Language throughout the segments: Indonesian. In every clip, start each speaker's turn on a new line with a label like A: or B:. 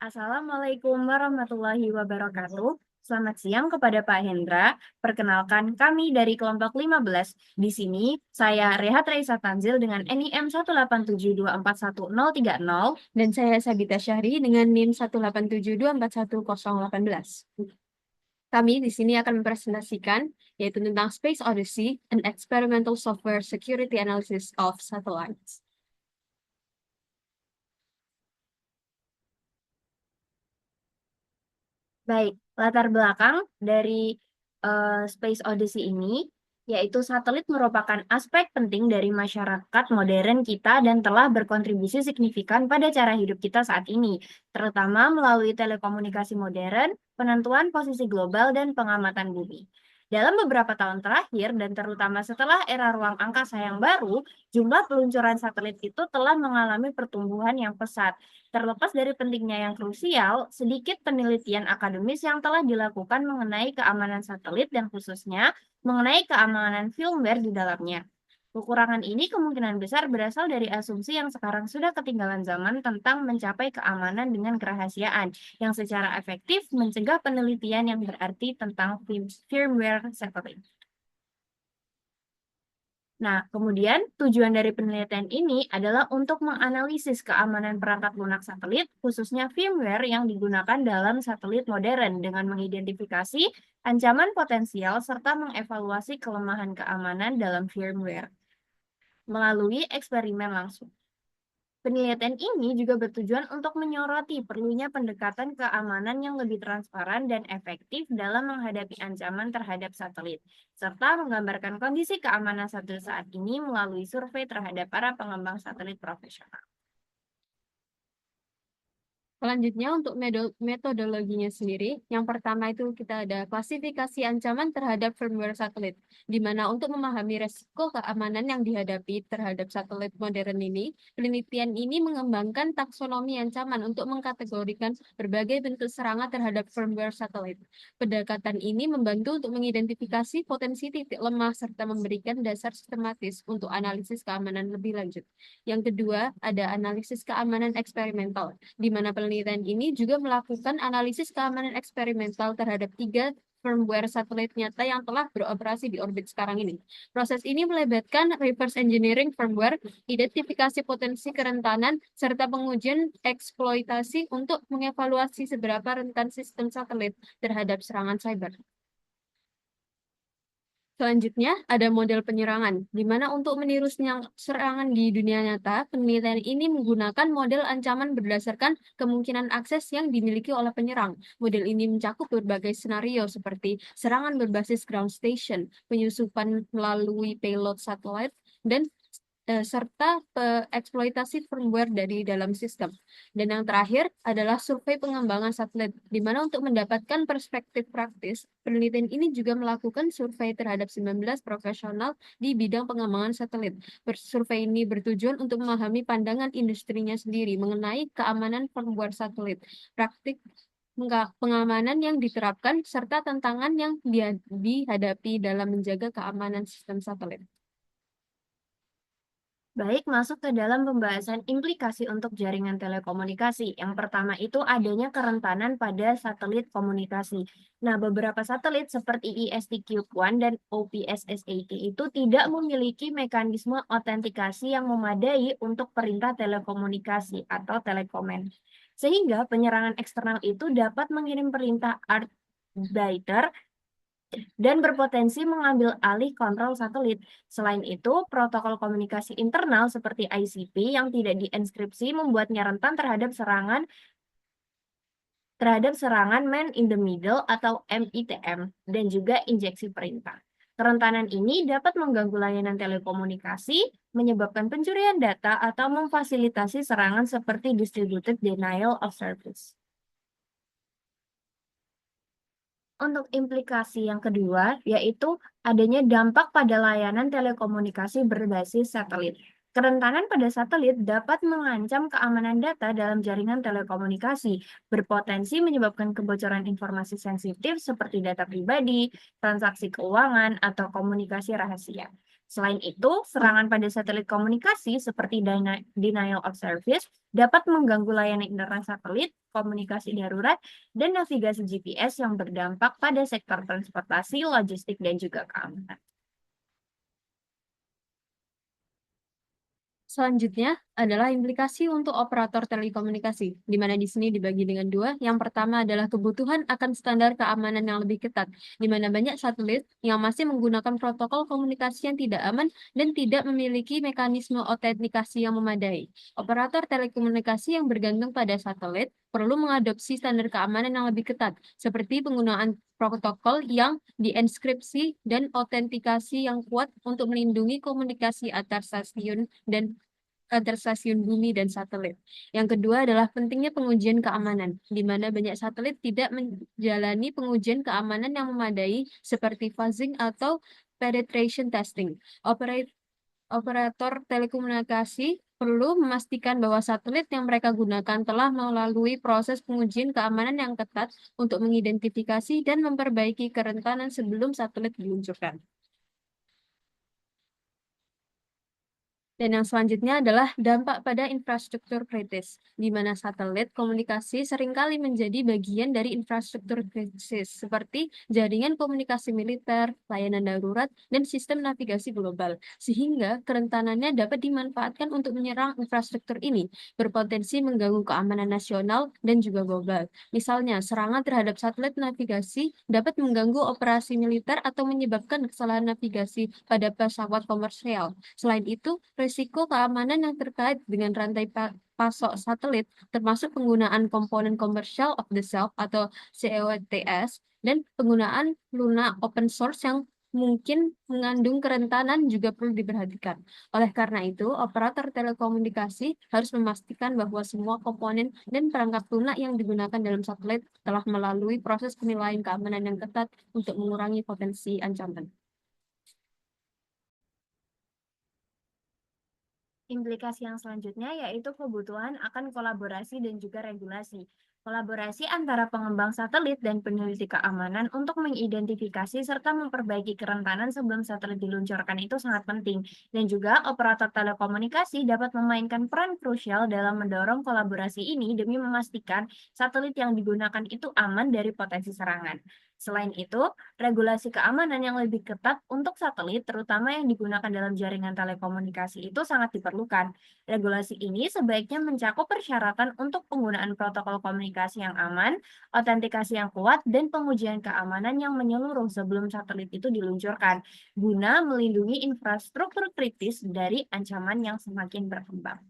A: Assalamualaikum warahmatullahi wabarakatuh. Selamat siang kepada Pak Hendra. Perkenalkan, kami dari kelompok 15. Di sini, saya Rehat Raisa Tanzil dengan NIM 187241030.
B: Dan saya Sabita Syahri dengan NIM 187241018. Kami di sini akan mempresentasikan yaitu tentang Space Odyssey, an experimental software security analysis of satellites.
A: Baik, latar belakang dari Space Odyssey ini, yaitu satelit merupakan aspek penting dari masyarakat modern kita dan telah berkontribusi signifikan pada cara hidup kita saat ini, terutama melalui telekomunikasi modern, penentuan posisi global, dan pengamatan bumi. Dalam beberapa tahun terakhir, dan terutama setelah era ruang angkasa yang baru, jumlah peluncuran satelit itu telah mengalami pertumbuhan yang pesat. Terlepas dari pentingnya yang krusial, sedikit penelitian akademis yang telah dilakukan mengenai keamanan satelit dan khususnya mengenai keamanan firmware di dalamnya. Kekurangan ini kemungkinan besar berasal dari asumsi yang sekarang sudah ketinggalan zaman tentang mencapai keamanan dengan kerahasiaan, yang secara efektif mencegah penelitian yang berarti tentang firmware satelit. Nah, kemudian tujuan dari penelitian ini adalah untuk menganalisis keamanan perangkat lunak satelit, khususnya firmware yang digunakan dalam satelit modern dengan mengidentifikasi ancaman potensial serta mengevaluasi kelemahan keamanan dalam firmware melalui eksperimen langsung. Penelitian ini juga bertujuan untuk menyoroti perlunya pendekatan keamanan yang lebih transparan dan efektif dalam menghadapi ancaman terhadap satelit, serta menggambarkan kondisi keamanan satelit saat ini melalui survei terhadap para pengembang satelit profesional.
B: Selanjutnya untuk metodologinya sendiri, yang pertama itu kita ada klasifikasi ancaman terhadap firmware satelit, di mana untuk memahami resiko keamanan yang dihadapi terhadap satelit modern ini, penelitian ini mengembangkan taksonomi ancaman untuk mengkategorikan berbagai bentuk serangan terhadap firmware satelit. Pendekatan ini membantu untuk mengidentifikasi potensi titik lemah serta memberikan dasar sistematis untuk analisis keamanan lebih lanjut. Yang kedua, ada analisis keamanan eksperimental, di mana penelitian ini juga melakukan analisis keamanan eksperimental terhadap 3 firmware satelit nyata yang telah beroperasi di orbit sekarang ini. Proses ini melibatkan reverse engineering firmware, identifikasi potensi kerentanan, serta pengujian eksploitasi untuk mengevaluasi seberapa rentan sistem satelit terhadap serangan cyber. Selanjutnya, ada model penyerangan, di mana untuk meniru serangan di dunia nyata, penelitian ini menggunakan model ancaman berdasarkan kemungkinan akses yang dimiliki oleh penyerang. Model ini mencakup berbagai skenario seperti serangan berbasis ground station, penyusupan melalui payload satelit, dan serta eksploitasi firmware dari dalam sistem. Dan yang terakhir adalah survei pengembangan satelit, di mana untuk mendapatkan perspektif praktis, penelitian ini juga melakukan survei terhadap 19 profesional di bidang pengembangan satelit. Survei ini bertujuan untuk memahami pandangan industrinya sendiri mengenai keamanan firmware satelit, praktik pengamanan yang diterapkan, serta tantangan yang dihadapi dalam menjaga keamanan sistem satelit.
A: Baik, masuk ke dalam pembahasan implikasi untuk jaringan telekomunikasi. Yang pertama itu adanya kerentanan pada satelit komunikasi. Nah, beberapa satelit seperti EST-CubeSat dan OPS-SAT itu tidak memiliki mekanisme autentikasi yang memadai untuk perintah telekomunikasi atau telekomen. Sehingga penyerangan eksternal itu dapat mengirim perintah arbiter dan berpotensi mengambil alih kontrol satelit. Selain itu, protokol komunikasi internal seperti ICP yang tidak dienkripsi membuatnya rentan terhadap serangan man in the middle atau MITM dan juga injeksi perintah. Kerentanan ini dapat mengganggu layanan telekomunikasi, menyebabkan pencurian data atau memfasilitasi serangan seperti distributed denial of service. Untuk implikasi yang kedua, yaitu adanya dampak pada layanan telekomunikasi berbasis satelit. Kerentanan pada satelit dapat mengancam keamanan data dalam jaringan telekomunikasi, berpotensi menyebabkan kebocoran informasi sensitif seperti data pribadi, transaksi keuangan, atau komunikasi rahasia. Selain itu, serangan pada satelit komunikasi seperti denial of service dapat mengganggu layanan internet satelit, komunikasi darurat, dan navigasi GPS yang berdampak pada sektor transportasi, logistik, dan juga keamanan.
B: Selanjutnya adalah implikasi untuk operator telekomunikasi, di mana di sini dibagi dengan dua. Yang pertama adalah kebutuhan akan standar keamanan yang lebih ketat, di mana banyak satelit yang masih menggunakan protokol komunikasi yang tidak aman dan tidak memiliki mekanisme autentikasi yang memadai. Operator telekomunikasi yang bergantung pada satelit perlu mengadopsi standar keamanan yang lebih ketat, seperti penggunaan protokol yang dienkripsi dan autentikasi yang kuat untuk melindungi komunikasi antar stasiun antar stasiun bumi dan satelit. Yang kedua adalah pentingnya pengujian keamanan, di mana banyak satelit tidak menjalani pengujian keamanan yang memadai seperti fuzzing atau penetration testing. Operator telekomunikasi perlu memastikan bahwa satelit yang mereka gunakan telah melalui proses pengujian keamanan yang ketat untuk mengidentifikasi dan memperbaiki kerentanan sebelum satelit diluncurkan. Dan yang selanjutnya adalah dampak pada infrastruktur kritis, di mana satelit komunikasi seringkali menjadi bagian dari infrastruktur kritis, seperti jaringan komunikasi militer, layanan darurat, dan sistem navigasi global, sehingga kerentanannya dapat dimanfaatkan untuk menyerang infrastruktur ini, berpotensi mengganggu keamanan nasional dan juga global. Misalnya, serangan terhadap satelit navigasi dapat mengganggu operasi militer atau menyebabkan kesalahan navigasi pada pesawat komersial. Selain itu, risiko keamanan yang terkait dengan rantai pasok satelit, termasuk penggunaan komponen commercial off the shelf atau COTS, dan penggunaan Luna open source yang mungkin mengandung kerentanan juga perlu diperhatikan. Oleh karena itu, operator telekomunikasi harus memastikan bahwa semua komponen dan perangkat lunak yang digunakan dalam satelit telah melalui proses penilaian keamanan yang ketat untuk mengurangi potensi ancaman.
A: Implikasi yang selanjutnya yaitu kebutuhan akan kolaborasi dan juga regulasi. Kolaborasi antara pengembang satelit dan peneliti keamanan untuk mengidentifikasi serta memperbaiki kerentanan sebelum satelit diluncurkan itu sangat penting. Dan juga operator telekomunikasi dapat memainkan peran krusial dalam mendorong kolaborasi ini demi memastikan satelit yang digunakan itu aman dari potensi serangan. Selain itu, regulasi keamanan yang lebih ketat untuk satelit, terutama yang digunakan dalam jaringan telekomunikasi, itu sangat diperlukan. Regulasi ini sebaiknya mencakup persyaratan untuk penggunaan protokol komunikasi yang aman, autentikasi yang kuat, dan pengujian keamanan yang menyeluruh sebelum satelit itu diluncurkan, guna melindungi infrastruktur kritis dari ancaman yang semakin berkembang.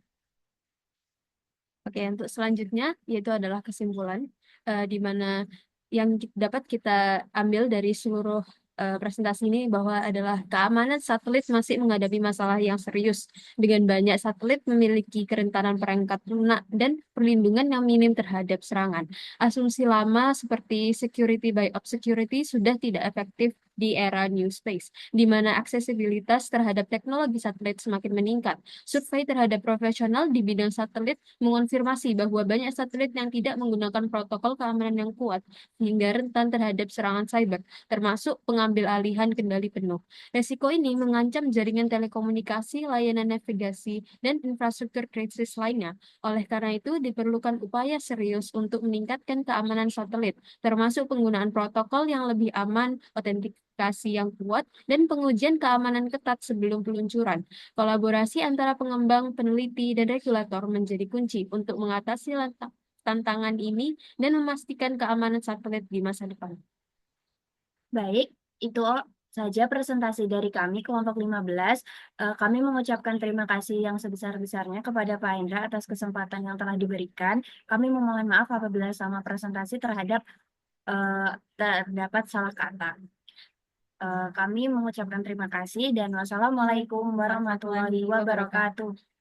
B: Oke, untuk selanjutnya yaitu adalah kesimpulan, di mana yang dapat kita ambil dari seluruh presentasi ini bahwa adalah keamanan satelit masih menghadapi masalah yang serius, dengan banyak satelit memiliki kerentanan perangkat lunak dan perlindungan yang minim terhadap serangan. Asumsi lama seperti security by obscurity sudah tidak efektif di era new space, di mana aksesibilitas terhadap teknologi satelit semakin meningkat. Survei terhadap profesional di bidang satelit mengonfirmasi bahwa banyak satelit yang tidak menggunakan protokol keamanan yang kuat hingga rentan terhadap serangan cyber, termasuk pengambil alihan kendali penuh. Resiko ini mengancam jaringan telekomunikasi, layanan navigasi, dan infrastruktur kritis lainnya. Oleh karena itu, diperlukan upaya serius untuk meningkatkan keamanan satelit, termasuk penggunaan protokol yang lebih aman, autentikasi yang kuat, dan pengujian keamanan ketat sebelum peluncuran. Kolaborasi antara pengembang, peneliti, dan regulator menjadi kunci untuk mengatasi tantangan ini dan memastikan keamanan satelit di masa depan.
A: Baik, itu saja presentasi dari kami kelompok 15. Kami mengucapkan terima kasih yang sebesar-besarnya kepada Pak Hendra atas kesempatan yang telah diberikan. Kami memohon maaf apabila selama presentasi terdapat salah kata. Kami mengucapkan terima kasih dan wassalamualaikum warahmatullahi wabarakatuh.